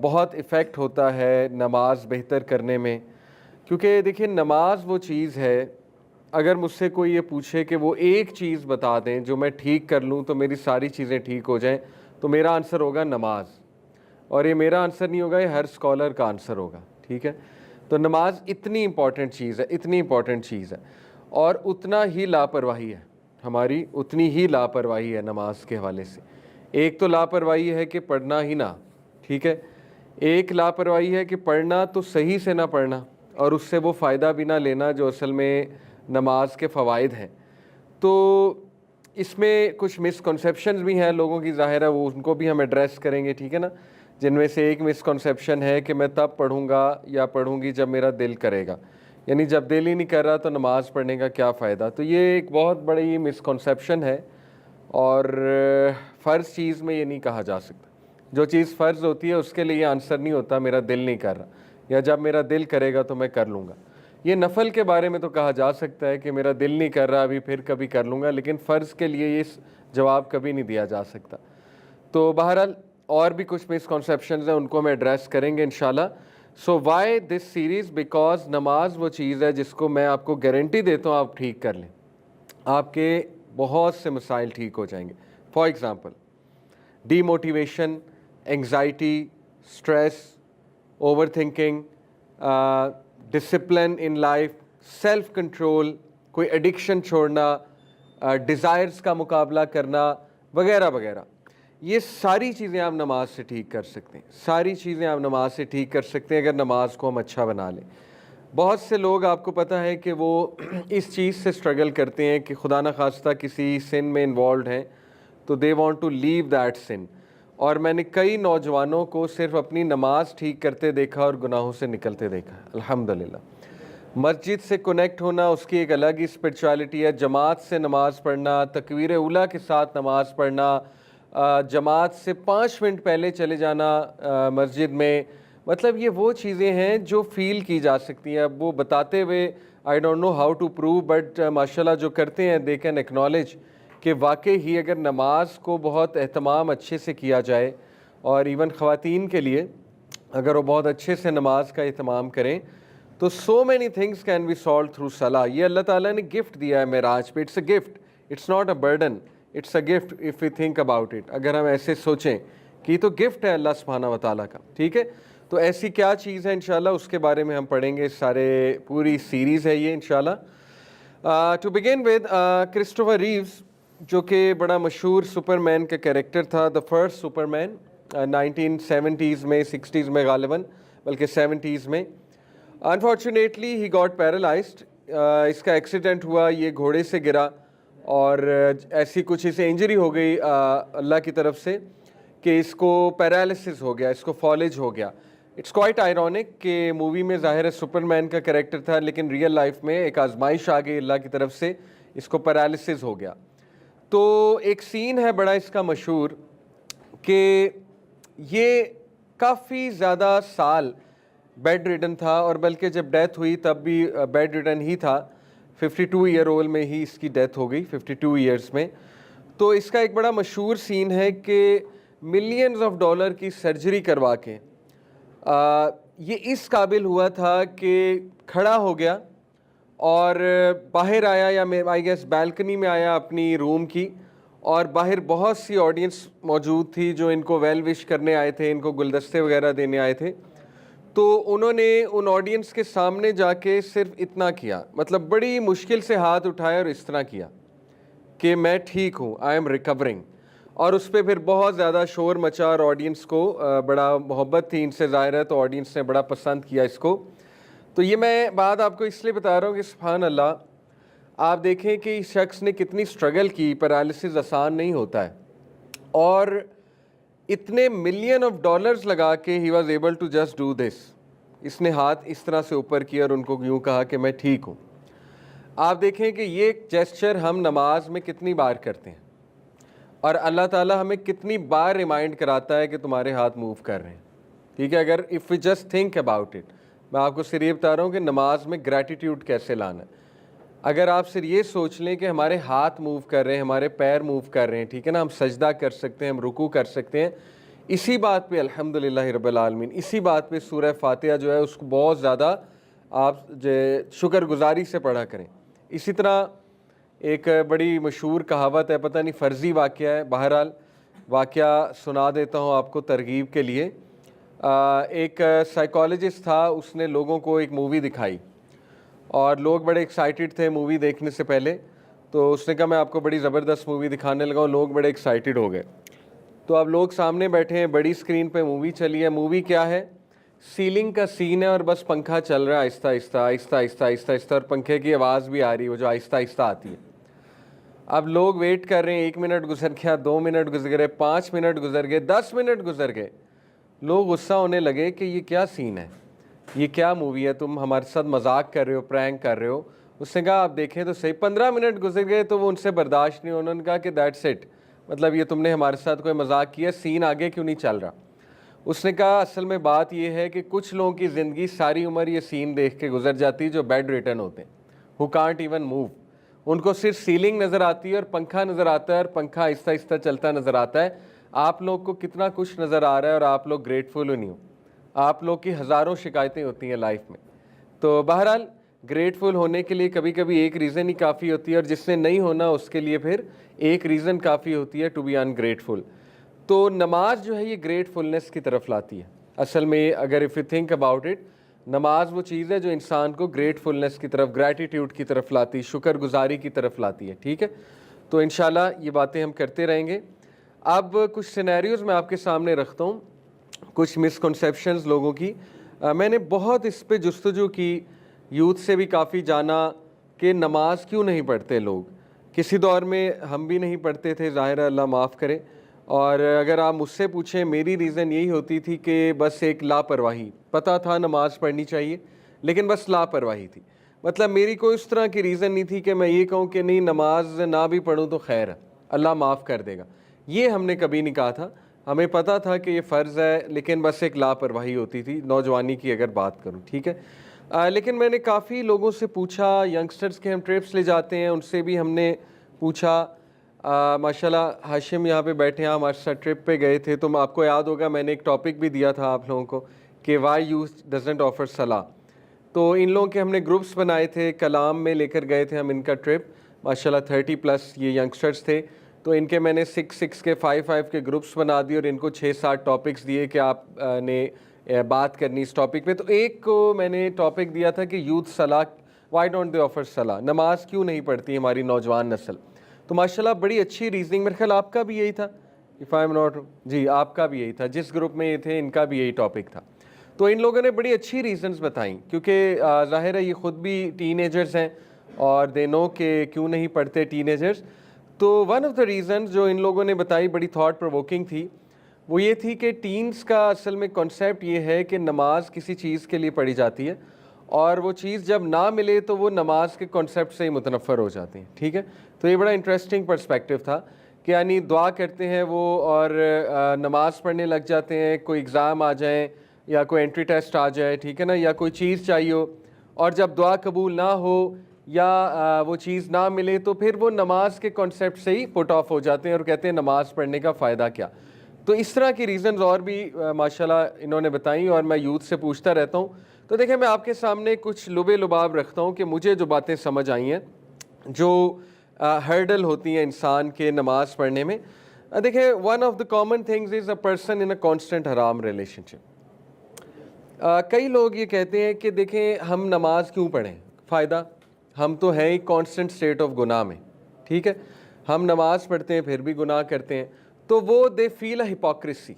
بہت افیکٹ ہوتا ہے نماز بہتر کرنے میں، کیونکہ دیکھیں نماز وہ چیز ہے، اگر مجھ سے کوئی یہ پوچھے کہ وہ ایک چیز بتا دیں جو میں ٹھیک کر لوں تو میری ساری چیزیں ٹھیک ہو جائیں، تو میرا آنسر ہوگا نماز. اور یہ میرا آنسر نہیں ہوگا، یہ ہر اسکالر کا آنسر ہوگا. ٹھیک ہے، تو نماز اتنی امپورٹنٹ چیز ہے، اتنی امپورٹنٹ چیز ہے، اور اتنا ہی لاپرواہی ہے ہماری، اتنی ہی لاپرواہی ہے نماز کے حوالے سے. ایک تو لاپرواہی ہے کہ پڑھنا ہی نہ، ٹھیک ہے، ایک لاپرواہی ہے کہ پڑھنا تو صحیح سے نہ پڑھنا اور اس سے وہ فائدہ بھی نہ لینا جو اصل میں نماز کے فوائد ہیں. تو اس میں کچھ مسکنسیپشنز بھی ہیں لوگوں کی، ظاہر ہے وہ ان کو بھی ہم ایڈریس کریں گے، ٹھیک ہے نا. جن میں سے ایک مسکنسیپشن ہے کہ میں تب پڑھوں گا یا پڑھوں گی جب میرا دل کرے گا، یعنی جب دل ہی نہیں کر رہا تو نماز پڑھنے کا کیا فائدہ. تو یہ ایک بہت بڑی مسکنسیپشن ہے، اور فرض چیز میں یہ نہیں کہا جا سکتا. جو چیز فرض ہوتی ہے اس کے لیے یہ آنسر نہیں ہوتا میرا دل نہیں کر رہا، یا جب میرا دل کرے گا تو میں کر لوں گا. یہ نفل کے بارے میں تو کہا جا سکتا ہے کہ میرا دل نہیں کر رہا ابھی، پھر کبھی کر لوں گا، لیکن فرض کے لیے یہ جواب کبھی نہیں دیا جا سکتا. تو بہرحال اور بھی کچھ مسکنسیپشنز ہیں، ان کو ہم ایڈریس کریں گے انشاءاللہ. So why this series? Because نماز وہ چیز ہے جس کو میں آپ کو گارنٹی دیتا ہوں آپ ٹھیک کر لیں، آپ کے بہت سے مسائل ٹھیک ہو جائیں گے. For example D motivation, anxiety, stress, over thinking, discipline in life, self control, کوئی ایڈکشن چھوڑنا، ڈیزائرز کا مقابلہ کرنا، وغیرہ وغیرہ. یہ ساری چیزیں آپ نماز سے ٹھیک کر سکتے ہیں، ساری چیزیں آپ نماز سے ٹھیک کر سکتے ہیں اگر نماز کو ہم اچھا بنا لیں. بہت سے لوگ آپ کو پتہ ہے کہ وہ اس چیز سے سٹرگل کرتے ہیں کہ خدا نخواستہ کسی سن میں انوالوڈ ہیں تو they want to leave that son. اور میں نے کئی نوجوانوں کو صرف اپنی نماز ٹھیک کرتے دیکھا اور گناہوں سے نکلتے دیکھا. الحمدللہ مسجد سے کنیکٹ ہونا اس کی ایک الگ ہی اسپرچوالٹی ہے. جماعت سے نماز پڑھنا، تکبیر اولیٰ کے ساتھ نماز پڑھنا، جماعت سے 5 منٹ پہلے چلے جانا مسجد میں، مطلب یہ وہ چیزیں ہیں جو فیل کی جا سکتی ہیں. اب وہ بتاتے ہوئے I don't know how to prove, but ماشاءاللہ جو کرتے ہیں دے کین ایکنالج کہ واقعی ہی اگر نماز کو بہت اہتمام اچھے سے کیا جائے، اور ایون خواتین کے لیے اگر وہ بہت اچھے سے نماز کا اہتمام کریں تو so many things can be solved through صلاح. یہ اللہ تعالیٰ نے گفٹ دیا ہے معراج پہ. It's a gift, it's not a burden, it's a gift if you think about it. اگر ہم ایسے سوچیں کہ یہ تو گفٹ ہے اللہ سبحانہ و تعالیٰ کا، ٹھیک ہے. تو ایسی کیا چیز ہے انشاءاللہ اس کے بارے میں ہم پڑھیں گے، سارے پوری سیریز ہے یہ انشاءاللہ. To begin with Christopher Reeves, جو کہ بڑا مشہور سپر مین کا کریکٹر تھا، the first super main 1970s میں، 60s میں غالباً، بلکہ 70s میں. Unfortunately he got paralysed. اس کا ایکسیڈنٹ ہوا، یہ گھوڑے سے گرا اور ایسی کچھ اسے انجری ہو گئی اللہ کی طرف سے کہ اس کو پیرالسس ہو گیا، اس کو فالج ہو گیا. اٹس کوائٹ آئرونک کہ مووی میں ظاہر ہے سپر مین کا کریکٹر تھا، لیکن ریئل لائف میں ایک آزمائش آ گئی اللہ کی طرف سے، اس کو پیرالسس ہو گیا. تو ایک سین ہے بڑا اس کا مشہور کہ یہ کافی زیادہ سال بیڈ ریڈن تھا، اور بلکہ جب ڈیتھ ہوئی تب بھی بیڈ ریڈن ہی تھا. 52 ایئر اولڈ میں ہی اس کی ڈیتھ ہو گئی، 52 ایئرس میں. تو اس کا ایک بڑا مشہور سین ہے کہ ملینز آف ڈالر کی سرجری کروا کے یہ اس قابل ہوا تھا کہ کھڑا ہو گیا اور باہر آیا، یا آئی گیس بالکنی میں آیا اپنی روم کی، اور باہر بہت سی آڈینس موجود تھی جو ان کو ویل وش کرنے آئے تھے، ان کو گلدستے وغیرہ دینے آئے تھے. تو انہوں نے ان آڈینس کے سامنے جا کے صرف اتنا کیا، مطلب بڑی مشکل سے ہاتھ اٹھایا اور اس طرح کیا کہ میں ٹھیک ہوں، آئی ایم ریکورنگ. اور اس پہ پھر بہت زیادہ شور مچا اور آڈینس کو بڑا محبت تھی ان سے ظاہر ہے، تو آڈینس نے بڑا پسند کیا اس کو. تو یہ میں بات آپ کو اس لیے بتا رہا ہوں کہ سبحان اللہ، آپ دیکھیں کہ اس شخص نے کتنی سٹرگل کی. پیرالسس آسان نہیں ہوتا ہے، اور اتنے ملین آف ڈالرز لگا کے he was able to just do this. اس نے ہاتھ اس طرح سے اوپر کیا اور ان کو یوں کہا کہ میں ٹھیک ہوں. آپ دیکھیں کہ یہ جیسچر ہم نماز میں کتنی بار کرتے ہیں، اور اللہ تعالیٰ ہمیں کتنی بار ریمائنڈ کراتا ہے کہ تمہارے ہاتھ موو کر رہے ہیں. ٹھیک ہے، اگر if you just think about it. میں آپ کو صرف یہ بتا رہا ہوں کہ نماز میں گریٹیٹیوڈ کیسے لانا ہے. اگر آپ صرف یہ سوچ لیں کہ ہمارے ہاتھ موو کر رہے ہیں، ہمارے پیر موو کر رہے ہیں، ٹھیک ہے نا، ہم سجدہ کر سکتے ہیں، ہم رکوع کر سکتے ہیں، اسی بات پہ الحمدللہ رب العالمین، اسی بات پہ سورہ فاتحہ جو ہے اس کو بہت زیادہ آپ شکر گزاری سے پڑھا کریں۔ اسی طرح ایک بڑی مشہور کہاوت ہے، پتہ نہیں فرضی واقعہ ہے، بہرحال واقعہ سنا دیتا ہوں آپ کو ترغیب کے لیے۔ ایک سائیکالوجسٹ تھا، اس نے لوگوں کو ایک مووی دکھائی اور لوگ بڑے ایکسائٹیڈ تھے مووی دیکھنے سے پہلے، تو اس نے کہا میں آپ کو بڑی زبردست مووی دکھانے لگا ہوں، لوگ بڑے ایکسائٹیڈ ہو گئے۔ تو اب لوگ سامنے بیٹھے ہیں، بڑی اسکرین پہ مووی چلی ہے۔ مووی کیا ہے؟ سیلنگ کا سین ہے اور بس پنکھا چل رہا ہے آہستہ آہستہ آہستہ آہستہ آہستہ آہستہ، اور پنکھے کی آواز بھی آ رہی ہے وہ جو آہستہ آہستہ آتی ہے۔ اب لوگ ویٹ کر رہے ہیں، 1 منٹ گزر گیا، 2 منٹ گزر گئے، 5 منٹ گزر گئے، 10 منٹ گزر گئے۔ لوگ غصہ ہونے لگے کہ یہ کیا سین ہے، یہ کیا مووی ہے، تم ہمارے ساتھ مذاق کر رہے ہو، پرینک کر رہے ہو۔ اس نے کہا آپ دیکھیں تو صحیح، 15 منٹ گزر گئے تو وہ ان سے برداشت نہیں، انہوں نے کہا کہ دیٹس اٹ، مطلب یہ تم نے ہمارے ساتھ کوئی مذاق کیا، سین آگے کیوں نہیں چل رہا۔ اس نے کہا اصل میں بات یہ ہے کہ کچھ لوگوں کی زندگی ساری عمر یہ سین دیکھ کے گزر جاتی ہے جو بیڈ ریٹن ہوتے ہیں، ہو کانٹ ایون موو، ان کو صرف سیلنگ نظر آتی ہے اور پنکھا نظر آتا ہے اور پنکھا آہستہ آہستہ چلتا نظر آتا ہے۔ آپ لوگ کو کتنا کچھ نظر آ رہا ہے اور آپ لوگ گریٹفل نہیں ہو، آپ لوگ کی ہزاروں شکایتیں ہوتی ہیں لائف میں۔ تو بہرحال گریٹفل ہونے کے لیے کبھی کبھی ایک ریزن ہی کافی ہوتی ہے، اور جس نے نہیں ہونا اس کے لیے پھر ایک ریزن کافی ہوتی ہے ٹو بی ان گریٹفل۔ تو نماز جو ہے یہ گریٹفلنس کی طرف لاتی ہے اصل میں، اگر if you think about it, نماز وہ چیز ہے جو انسان کو گریٹفلنس کی طرف، گریٹیٹیوڈ کی طرف لاتی ہے، شکر گزاری کی طرف لاتی ہے، ٹھیک ہے۔ تو انشاءاللہ یہ باتیں ہم کرتے رہیں گے۔ اب کچھ سینیریوز میں آپ کے سامنے رکھتا ہوں، کچھ مسکنسیپشنز لوگوں کی۔ میں نے بہت اس پہ جستجو کی، یوتھ سے بھی کافی جانا کہ نماز کیوں نہیں پڑھتے لوگ۔ کسی دور میں ہم بھی نہیں پڑھتے تھے، ظاہر ہے اللہ معاف کرے، اور اگر آپ مجھ سے پوچھیں میری ریزن یہی ہوتی تھی کہ بس ایک لاپرواہی، پتہ تھا نماز پڑھنی چاہیے لیکن بس لاپرواہی تھی۔ مطلب میری کوئی اس طرح کی ریزن نہیں تھی کہ میں یہ کہوں کہ نہیں نماز نہ بھی پڑھوں تو خیر ہے، اللہ معاف کر دے گا، یہ ہم نے کبھی نہیں کہا تھا۔ ہمیں پتہ تھا کہ یہ فرض ہے لیکن بس ایک لاپرواہی ہوتی تھی، نوجوانی کی اگر بات کروں، ٹھیک ہے۔ لیکن میں نے کافی لوگوں سے پوچھا، ینگسٹرز کے ہم ٹرپس لے جاتے ہیں، ان سے بھی ہم نے پوچھا۔ ماشاءاللہ ہاشم یہاں پہ بیٹھے ہیں، ہمارے ساتھ ٹرپ پہ گئے تھے، تو آپ کو یاد ہوگا میں نے ایک ٹاپک بھی دیا تھا آپ لوگوں کو کہ وائی یوتھ ڈزنٹ آفر صلاح۔ تو ان لوگوں کے ہم نے گروپس بنائے تھے، کلام میں لے کر گئے تھے ہم ان کا ٹرپ، ماشاءاللہ 30+ یہ ینگسٹرز تھے، تو ان کے میں نے 6 کے 5 کے گروپس بنا دیے اور ان کو 6-7 ٹاپکس دیے کہ آپ نے بات کرنی اس ٹاپک پہ۔ تو ایک کو میں نے ٹاپک دیا تھا کہ یوتھ صلاح، وائی ڈونٹ دے آفر صلاح، نماز کیوں نہیں پڑھتی ہماری نوجوان نسل۔ تو ماشاءاللہ بڑی اچھی ریزننگ، میرے خیال آپ کا بھی یہی تھا، اف آئی ایم ناٹ، جی آپ کا بھی یہی تھا، جس گروپ میں یہ تھے ان کا بھی یہی ٹاپک تھا۔ تو ان لوگوں نے بڑی اچھی ریزنز بتائیں، کیونکہ ظاہر ہے یہ خود بھی ٹین ایجرز ہیں اور دے نو کہ کیوں نہیں پڑھتے ٹین ایجرز۔ تو ون آف دا ریزنز جو ان لوگوں نے بتائی بڑی تھاٹ پرووکنگ تھی، وہ یہ تھی کہ ٹینز کا اصل میں کنسیپٹ یہ ہے کہ نماز کسی چیز کے لیے پڑھی جاتی ہے اور وہ چیز جب نہ ملے تو وہ نماز کے کنسیپٹ سے ہی متنفر ہو جاتے ہیں، ٹھیک ہے۔ تو یہ بڑا انٹرسٹنگ پرسپیکٹیو تھا کہ یعنی دعا کرتے ہیں وہ اور نماز پڑھنے لگ جاتے ہیں، کوئی ایگزام آ جائیں یا کوئی انٹری ٹیسٹ آ جائے، ٹھیک ہے نا، یا کوئی چیز چاہیے ہو، اور جب دعا قبول نہ ہو یا وہ چیز نہ ملے تو پھر وہ نماز کے کنسیپٹ سے ہی پٹ آف ہو جاتے ہیں اور کہتے ہیں نماز پڑھنے کا فائدہ کیا۔ تو اس طرح کی ریزنز اور بھی ماشاءاللہ انہوں نے بتائیں اور میں یوتھ سے پوچھتا رہتا ہوں۔ تو دیکھیں میں آپ کے سامنے کچھ لبے لباب رکھتا ہوں کہ مجھے جو باتیں سمجھ آئی ہیں جو ہرڈل ہوتی ہیں انسان کے نماز پڑھنے میں۔ دیکھیں one of the common things is a person in a constant حرام ریلیشن شپ۔ کئی لوگ یہ کہتے ہیں کہ دیکھیں ہم نماز کیوں پڑھیں، فائدہ، ہم تو ہیں ہی کانسٹنٹ اسٹیٹ آف گناہ میں، ٹھیک ہے، ہم نماز پڑھتے ہیں پھر بھی گناہ کرتے ہیں، تو وہ they feel a hypocrisy,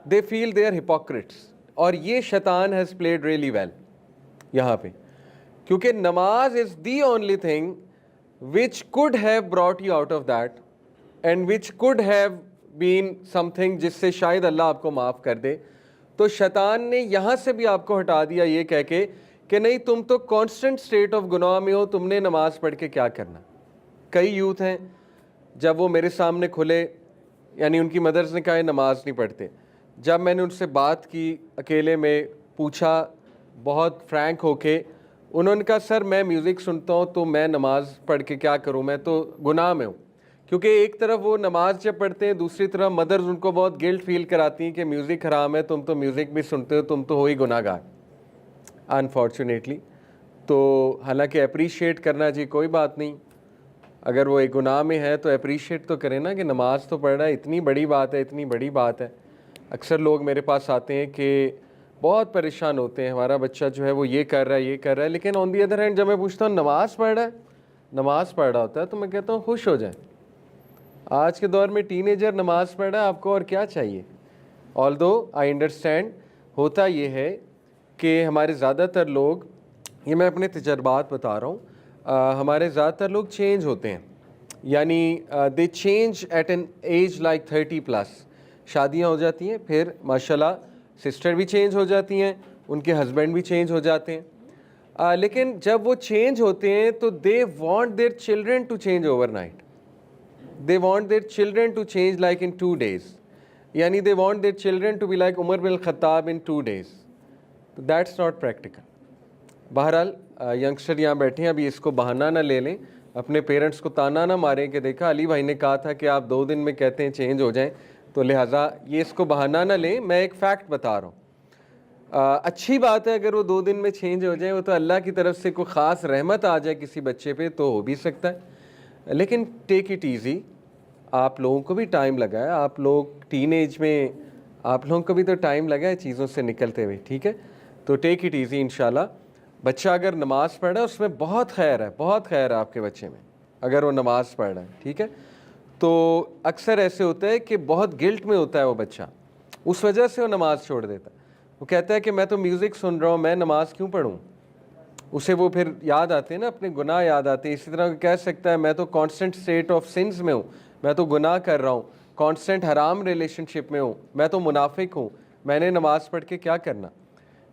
they feel they are hypocrites, اور یہ شیطان ہیز پلیڈ ریئلی ویل یہاں پہ، کیونکہ نماز is the only thing which could have brought you out of that and which could have been something جس سے شاید اللہ آپ کو معاف کر دے۔ تو شیطان نے یہاں سے بھی آپ کو ہٹا دیا یہ کہہ کے کہ نہیں تم تو کانسٹنٹ اسٹیٹ آف گناہ میں ہو، تم نے نماز پڑھ کے کیا کرنا۔ کئی یوتھ ہیں جب وہ میرے سامنے کھلے، یعنی ان کی مدرز نے کہا نماز نہیں پڑھتے، جب میں نے ان سے بات کی اکیلے میں پوچھا بہت فرینک ہو کے، انہوں نے کہا سر میں میوزک سنتا ہوں تو میں نماز پڑھ کے کیا کروں، میں تو گناہ میں ہوں، کیونکہ ایک طرف وہ نماز جب پڑھتے ہیں دوسری طرف مدرز ان کو بہت گلٹ فیل کراتی ہیں کہ میوزک حرام ہے, تم تو میوزک بھی سنتے ہو, تم تو ہو ہی گناہ گار انفارچونیٹلی. تو حالانکہ اپریشیٹ کرنا جی کوئی بات نہیں, اگر وہ ایک گناہ میں ہے تو اپریشیٹ تو کریں نا کہ نماز تو پڑھ رہا ہے, اتنی بڑی بات ہے, اتنی بڑی بات ہے. اکثر لوگ میرے پاس آتے ہیں کہ بہت پریشان ہوتے ہیں, ہمارا بچہ جو ہے وہ یہ کر رہا ہے یہ کر رہا ہے, لیکن آن دی ادر ہینڈ جب میں پوچھتا ہوں نماز پڑھ رہا ہے, نماز پڑھ رہا ہوتا ہے, تو میں کہتا ہوں خوش ہو جائیں. آج کے دور میں ٹین ایجر نماز پڑھ رہا ہے, آپ کو اور کیا چاہیے. آلدو آئی انڈرسٹینڈ, ہوتا یہ ہے کہ ہمارے زیادہ تر لوگ, یہ میں اپنے تجربات بتا رہا ہوں, ہمارے زیادہ تر لوگ چینج ہوتے ہیں, یعنی they change at an age like 30+. شادیاں ہو جاتی ہیں, پھر ماشاءاللہ سسٹر بھی چینج ہو جاتی ہیں, ان کے ہسبینڈ بھی چینج ہو جاتے ہیں, لیکن جب وہ چینج ہوتے ہیں تو they want their children to change overnight. They want their children to change like in 2 days. Yani they want their children to be like Umar bin Khattab in 2 days. That's not practical. بہرحال youngster یہاں بیٹھے ہیں, ابھی اس کو بہانہ نہ لے لیں, اپنے پیرنٹس کو تانا نہ ماریں کہ دیکھا علی بھائی نے کہا تھا کہ آپ 2 دن میں کہتے ہیں چینج ہو جائیں, تو لہٰذا یہ اس کو بہانہ نہ لیں. میں ایک فیکٹ بتا رہا ہوں. اچھی بات ہے اگر وہ 2 دن میں چینج ہو جائیں, وہ تو اللہ کی طرف سے کوئی خاص رحمت آ جائے کسی بچے پہ تو ہو بھی سکتا ہے, لیکن ٹیک اٹ ایزی. آپ لوگوں کو بھی ٹائم لگا ہے, آپ لوگ ٹین ایج میں, آپ لوگوں کو بھی تو ٹائم لگا ہے چیزوں سے نکلتے ہوئے, ٹھیک ہے. تو ٹیک اٹ ایزی انشاءاللہ. بچہ اگر نماز پڑھ رہا ہے اس میں بہت خیر ہے, بہت خیر ہے آپ کے بچے میں, اگر وہ نماز پڑھ رہا ہے, ٹھیک ہے. تو اکثر ایسے ہوتا ہے کہ بہت گلٹ میں ہوتا ہے وہ بچہ, اس وجہ سے وہ نماز چھوڑ دیتا ہے. وہ کہتا ہے کہ میں تو میوزک سن رہا ہوں, میں نماز کیوں پڑھوں. اسے وہ پھر یاد آتے ہیں نا, اپنے گناہ یاد آتے ہیں. اسی طرح کہہ سکتا ہے میں تو کانسٹنٹ اسٹیٹ آف سنز میں ہوں, میں تو گناہ کر رہا ہوں, کانسٹنٹ حرام ریلیشن شپ میں ہوں, میں تو منافق ہوں, میں نے نماز پڑھ کے کیا کرنا.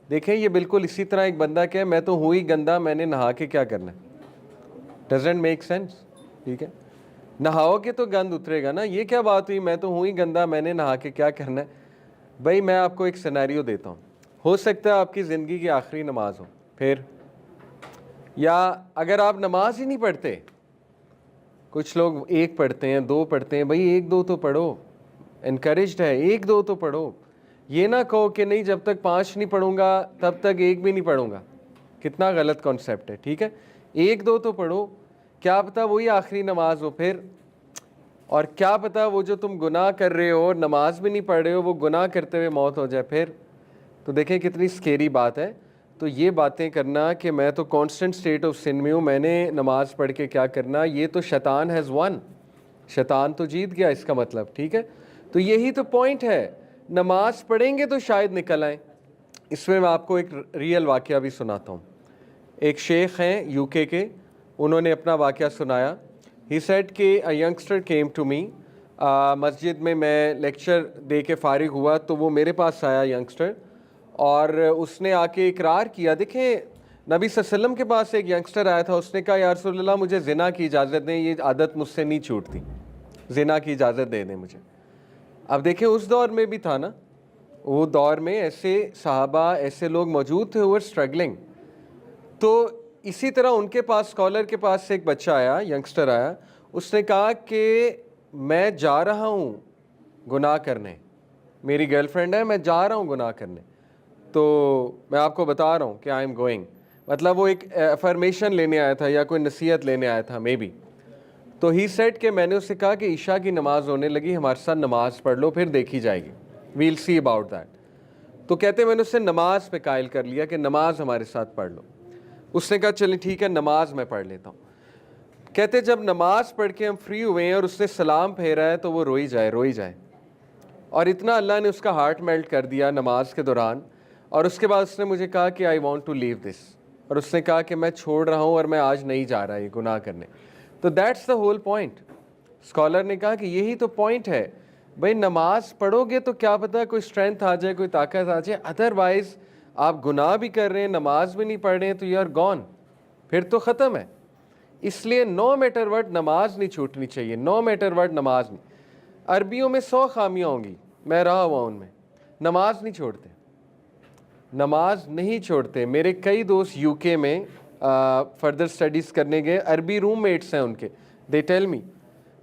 دیکھیں یہ بالکل اسی طرح ایک بندہ کہ میں تو ہوں ہی گندا, میں نے نہا کے کیا کرنا. ڈزنٹ میک سینس, ٹھیک ہے. نہاؤ گے تو گند اترے گا نا, یہ کیا بات ہوئی میں تو ہوں ہی گندا, میں نے نہا کے کیا کرنا ہے. بھائی میں آپ کو ایک سینیریو دیتا ہوں, ہو سکتا ہے آپ کی زندگی کی آخری نماز ہو, پھر یا اگر آپ نماز ہی نہیں پڑھتے, کچھ لوگ 1 پڑھتے ہیں 2 پڑھتے ہیں, بھائی 1-2 تو پڑھو, انکریجڈ ہے 1-2 تو پڑھو. یہ نہ کہو کہ نہیں جب تک 5 نہیں پڑھوں گا تب تک 1 بھی نہیں پڑھوں گا, کتنا غلط کانسیپٹ ہے, ٹھیک ہے. 1-2 تو پڑھو, کیا پتہ وہی آخری نماز ہو پھر, اور کیا پتہ وہ جو تم گناہ کر رہے ہو, نماز بھی نہیں پڑھ رہے ہو, وہ گناہ کرتے ہوئے موت ہو جائے پھر. تو دیکھیں کتنی سکیری بات ہے. تو یہ باتیں کرنا کہ میں تو کانسٹنٹ اسٹیٹ آف سن میں ہوں, میں نے نماز پڑھ کے کیا کرنا, یہ تو شیطان ہیز ون, شیطان تو جیت گیا اس کا مطلب, ٹھیک ہے. تو یہی تو پوائنٹ ہے, نماز پڑھیں گے تو شاید نکل آئیں. اس میں آپ کو ایک ریئل واقعہ بھی سناتا ہوں. ایک شیخ ہیں UK کے, انہوں نے اپنا واقعہ سنایا. ہی سیڈ کہ اے ینگسٹر کیم ٹو می, مسجد میں لیکچر دے کے فارغ ہوا تو وہ میرے پاس آیا ینگسٹر, اور اس نے آ کے اقرار کیا. دیکھیں نبی صلی اللہ علیہ وسلم کے پاس ایک ینگسٹر آیا تھا, اس نے کہا یا رسول اللہ مجھے زنا کی اجازت دیں, یہ عادت مجھ سے نہیں چھوٹتی, زنا کی اجازت دے دیں مجھے. اب دیکھیں اس دور میں بھی تھا نا, وہ دور میں ایسے صحابہ ایسے لوگ موجود تھے وہ اسٹرگلنگ. تو اسی طرح ان کے پاس اسکالر کے پاس سے ایک بچہ آیا, ینگسٹر آیا, اس نے کہا کہ میں جا رہا ہوں گناہ کرنے, میری گرل فرینڈ ہے, میں جا رہا ہوں گناہ کرنے, تو میں آپ کو بتا رہا ہوں کہ آئی ایم گوئنگ. مطلب وہ ایک افرمیشن لینے آیا تھا یا کوئی نصیحت لینے آیا تھا مے بی. تو ہی سیڈ کہ میں نے اس سے کہا کہ عشاء کی نماز ہونے لگی, ہمارے ساتھ نماز پڑھ لو پھر دیکھی جائے گی, ویل سی اباؤٹ دیٹ. تو کہتے میں نے اس سے نماز پہ قائل کر لیا کہ نماز ہمارے ساتھ پڑھ لو. اس نے کہا چلیں ٹھیک ہے نماز میں پڑھ لیتا ہوں. کہتے جب نماز پڑھ کے ہم فری ہوئے ہیں اور اس نے سلام پھیرا ہے تو وہ روئی جائے. اور اتنا اللہ نے اس کا ہارٹ میلٹ کر دیا نماز کے دوران, اور اس کے بعد اس نے مجھے کہا کہ آئی وانٹ ٹو لیو دس, اور اس نے کہا کہ میں چھوڑ رہا ہوں اور میں آج نہیں جا رہا یہ گناہ کرنے. تو that's the whole point. Scholar نے کہا کہ یہی تو پوائنٹ ہے بھائی, نماز پڑھو گے تو کیا پتہ کوئی اسٹرینتھ آ جائے, کوئی طاقت آ جائے, ادروائز آپ گناہ بھی کر رہے ہیں نماز بھی نہیں پڑھ رہے ہیں تو یو آر گون, پھر تو ختم ہے. اس لیے نو میٹر وٹ نماز نہیں چھوٹنی چاہیے, نو میٹر وٹ نماز نہیں. عربیوں میں 100 خامیاں ہوں گی, میں رہا ہوا ان میں, نماز نہیں چھوڑتے, نماز نہیں چھوڑتے. میرے کئی دوست UK میں فردر اسٹڈیز کرنے گئے, عربی روم میٹس ہیں ان کے, they tell me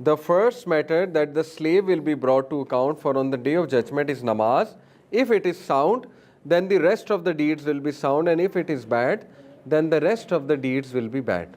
the first matter that the slave will be brought to account for on the day of judgment is namaz. If it is sound, then the rest of the deeds will be sound, and if it is bad, then the rest of the deeds will be bad.